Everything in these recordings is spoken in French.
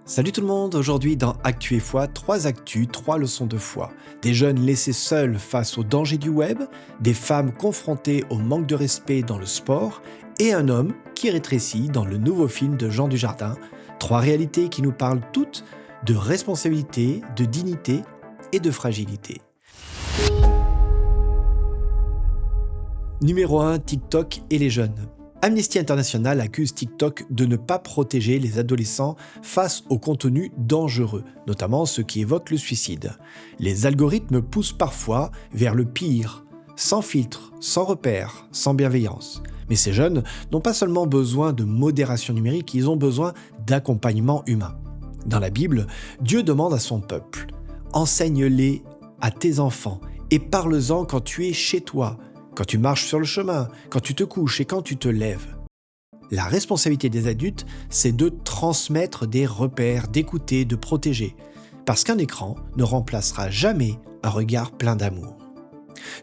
Salut tout le monde, aujourd'hui dans Actu et Foi, 3 actus, 3 leçons de foi. Des jeunes laissés seuls face aux dangers du web, des femmes confrontées au manque de respect dans le sport, et un homme qui rétrécit dans le nouveau film de Jean Dujardin. 3 réalités qui nous parlent toutes de responsabilité, de dignité et de fragilité. Numéro 1, TikTok et les jeunes. Amnesty International accuse TikTok de ne pas protéger les adolescents face aux contenus dangereux, notamment ceux qui évoquent le suicide. Les algorithmes poussent parfois vers le pire, sans filtre, sans repère, sans bienveillance. Mais ces jeunes n'ont pas seulement besoin de modération numérique, ils ont besoin d'accompagnement humain. Dans la Bible, Dieu demande à son peuple « Enseigne-les à tes enfants et parle-en quand tu es chez toi ». Quand tu marches sur le chemin, quand tu te couches et quand tu te lèves. La responsabilité des adultes, c'est de transmettre des repères, d'écouter, de protéger. Parce qu'un écran ne remplacera jamais un regard plein d'amour.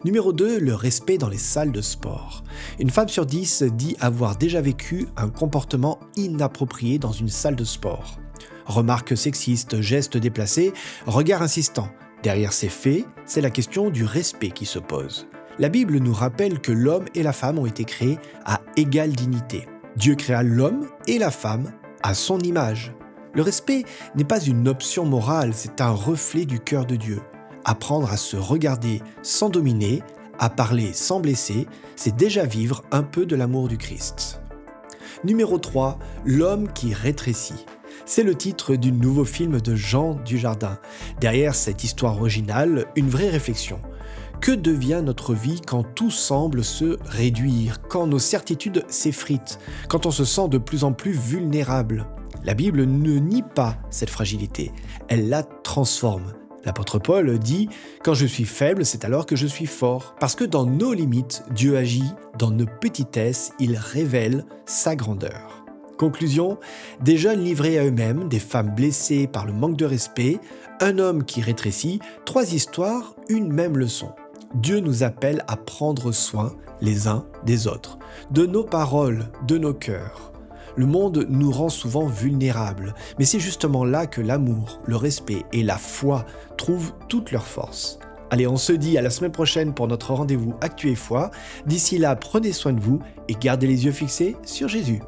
Numéro 2, le respect dans les salles de sport. Une femme sur 10 dit avoir déjà vécu un comportement inapproprié dans une salle de sport. Remarques sexistes, gestes déplacés, regards insistants. Derrière ces faits, c'est la question du respect qui se pose. La Bible nous rappelle que l'homme et la femme ont été créés à égale dignité. Dieu créa l'homme et la femme à son image. Le respect n'est pas une option morale, c'est un reflet du cœur de Dieu. Apprendre à se regarder sans dominer, à parler sans blesser, c'est déjà vivre un peu de l'amour du Christ. Numéro 3, l'homme qui rétrécit. C'est le titre du nouveau film de Jean Dujardin. Derrière cette histoire originale, une vraie réflexion. Que devient notre vie quand tout semble se réduire, quand nos certitudes s'effritent, quand on se sent de plus en plus vulnérable? La Bible ne nie pas cette fragilité, elle la transforme. L'apôtre Paul dit « Quand je suis faible, c'est alors que je suis fort ». Parce que dans nos limites, Dieu agit, dans nos petitesses, il révèle sa grandeur. Conclusion, des jeunes livrés à eux-mêmes, des femmes blessées par le manque de respect, un homme qui rétrécit, 3 histoires, une même leçon. Dieu nous appelle à prendre soin les uns des autres, de nos paroles, de nos cœurs. Le monde nous rend souvent vulnérables, mais c'est justement là que l'amour, le respect et la foi trouvent toute leur force. Allez, on se dit à la semaine prochaine pour notre rendez-vous Actu et Foi. D'ici là, prenez soin de vous et gardez les yeux fixés sur Jésus.